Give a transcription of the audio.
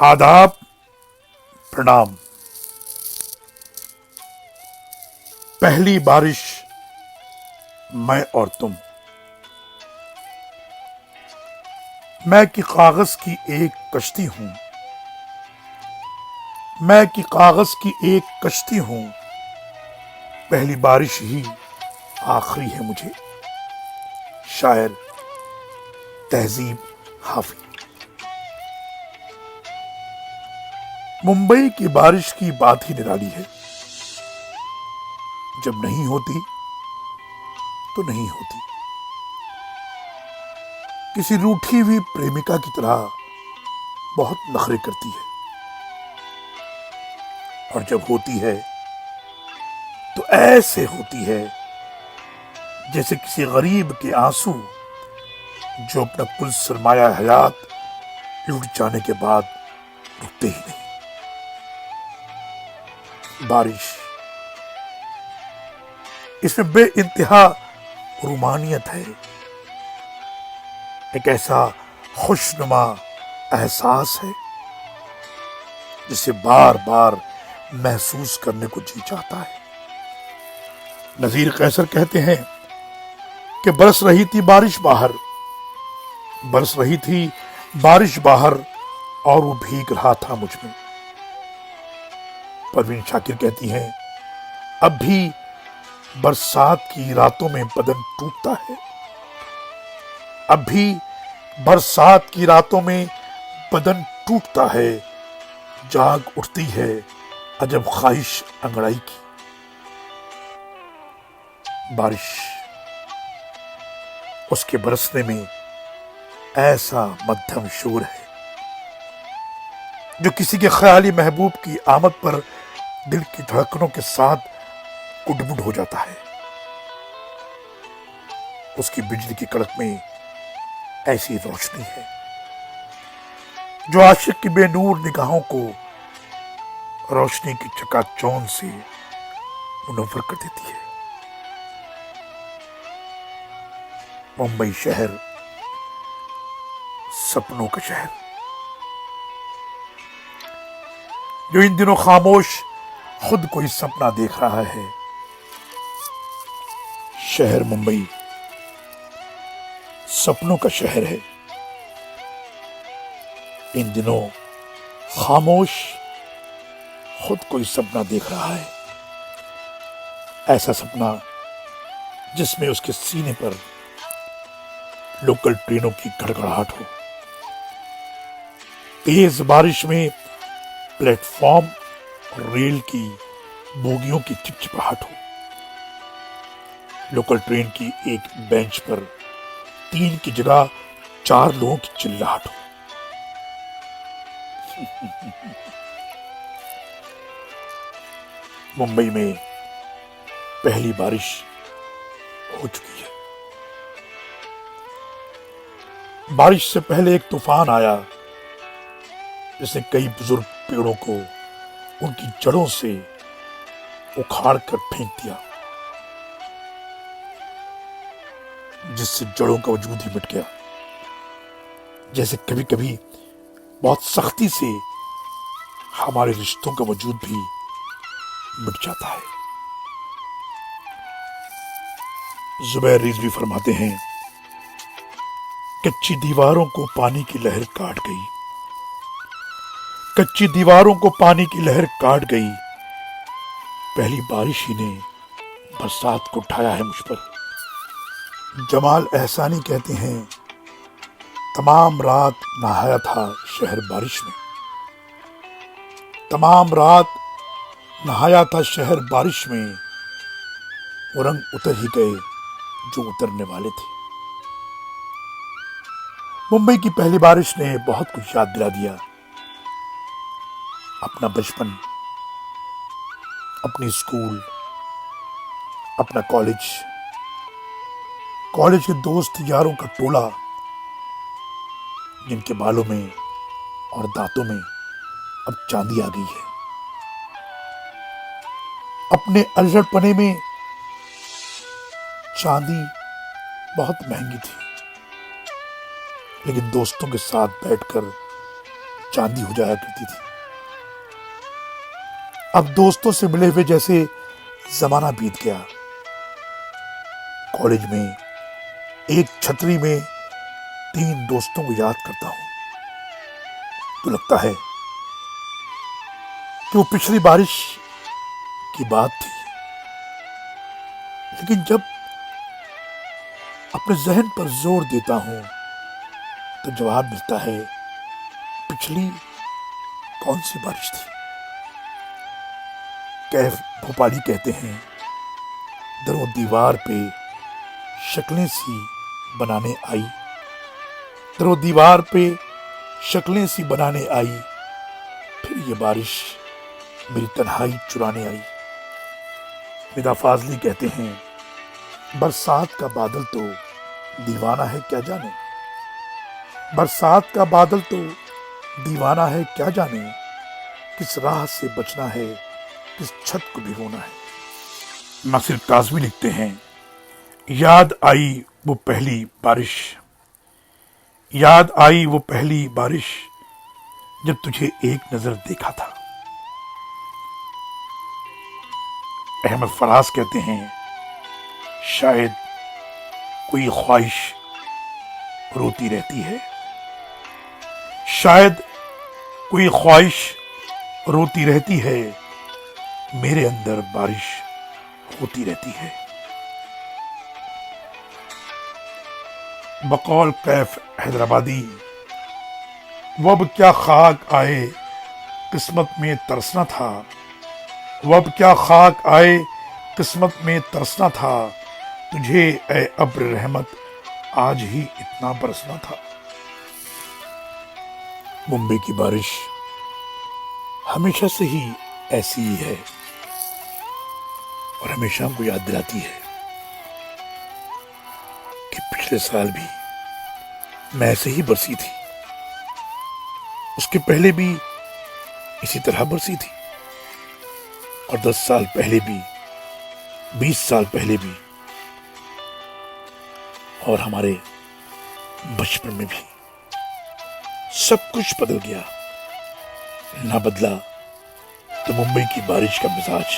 आदाब, प्रणाम। पहली बारिश, मैं और तुम। मैं कि कागज की एक कश्ती हूं, मैं कि कागज की एक कश्ती हूं। पहली बारिश ही आखिरी है मुझे। शायर तहजीब हाफी। मुंबई की बारिश की बात ही निराली है। जब नहीं होती तो नहीं होती, किसी रूठी हुई प्रेमिका की तरह बहुत नखरे करती है। और जब होती है तो ऐसे होती है जैसे किसी गरीब के आंसू जो अपना कुल सरमाया हयात लुट जाने के बाद रुकते ही नहीं। बारिश, इसमें बे इंतहा रूमानियत है। एक ऐसा खुशनुमा एहसास है जिसे बार बार महसूस करने को जी चाहता है। नजीर कैसर कहते हैं कि बरस रही थी बारिश बाहर, बरस रही थी बारिश बाहर और वो भीग रहा था मुझ में। परवीन शाकिर कहती हैं, अब भी बरसात की रातों में बदन टूटता है, अब भी बरसात की रातों में बदन टूटता है। जाग उठती है अजब ख्वाहिश अंगड़ाई की। बारिश, उसके बरसने में ऐसा मध्यम शोर है जो किसी के ख्याली महबूब की आमद पर दिल की धड़कनों के साथ कुडमुड हो जाता है। उसकी बिजली की कड़क में ऐसी रोशनी है जो आशिक की बेनूर निगाहों को रोशनी की चकाचौंध से मुनव्वर कर देती है। मुंबई शहर सपनों का शहर, जो इन दिनों खामोश खुद कोई सपना देख रहा है। शहर मुंबई सपनों का शहर है। इन दिनों खामोश खुद कोई सपना देख रहा है। ऐसा सपना जिसमें उसके सीने पर लोकल ट्रेनों की गड़गड़ाहट हो, तेज बारिश में प्लेटफॉर्म और रेल की बोगियों की चिपचिपाहट हो, लोकल ट्रेन की एक बेंच पर 3 की जगह 4 लोगों की चिल्लाहट हो। मुंबई में पहली बारिश हो चुकी है। बारिश से पहले एक तूफान आया जिसने कई बुजुर्ग पेड़ों को उनकी जड़ों से उखाड़ कर फेंक दिया, जिससे जड़ों का वजूद ही मिट गया। जैसे कभी कभी बहुत सख्ती से हमारे रिश्तों का वजूद भी मिट जाता है। जुबैर रिजवी फरमाते हैं, कच्ची दीवारों को पानी की लहर काट गई, कच्ची दीवारों को पानी की लहर काट गई। पहली बारिश ही ने बरसात को उठाया है मुझ पर। जमाल एहसानी कहते हैं, तमाम रात नहाया था शहर बारिश में, तमाम रात नहाया था शहर बारिश में। वो रंग उतर ही गए जो उतरने वाले थे। मुंबई की पहली बारिश ने बहुत कुछ याद दिला दिया। अपना बचपन, अपनी स्कूल, अपना कॉलेज, कॉलेज के दोस्त यारों का टोला जिनके बालों में और दांतों में अब चांदी आ गई है। अपने अल्हड़पने में चांदी बहुत महंगी थी, लेकिन दोस्तों के साथ बैठकर चांदी हो जाया करती थी। अब दोस्तों से मिले हुए जैसे जमाना बीत गया। कॉलेज में एक छतरी में 3 दोस्तों को याद करता हूं तो लगता है कि वो पिछली बारिश की बात थी। लेकिन जब अपने जहन पर जोर देता हूं तो जवाब मिलता है, पिछली कौन सी बारिश थी। कैफ भोपाली कहते हैं, दरों दीवार पे शक्लें सी बनाने आई, दरों दीवार पे शक्लें सी बनाने आई, फिर ये बारिश मेरी तन्हाई चुराने आई। निदा फाजली कहते हैं, बरसात का बादल तो दीवाना है क्या जाने, बरसात का बादल तो दीवाना है क्या जाने, किस राह से बचना है, किस छत को भिगोना है। नासिर काज़मी लिखते हैं, याद आई वो पहली बारिश, याद आई वो पहली बारिश जब तुझे एक नजर देखा था। अहमद फराज कहते हैं, शायद कोई ख्वाहिश रोती रहती है, शायद कोई ख्वाहिश रोती रहती है, मेरे अंदर बारिश होती रहती है। बकौल कैफ हैदराबादी, वो अब क्या खाक आए किस्मत में तरसना था, वो अब क्या खाक आए किस्मत में तरसना था, तुझे ए अब्र रहमत आज ही इतना बरसना था। मुंबई की बारिश हमेशा से ही ऐसी ही है और हमेशा हमको याद दिलाती है कि पिछले साल भी मैं ऐसे ही बरसी थी, उसके पहले भी इसी तरह बरसी थी, और 10 साल पहले भी, 20 साल पहले भी, और हमारे बचपन में भी। सब कुछ बदल गया, ना बदला तो मुंबई की बारिश का मिजाज।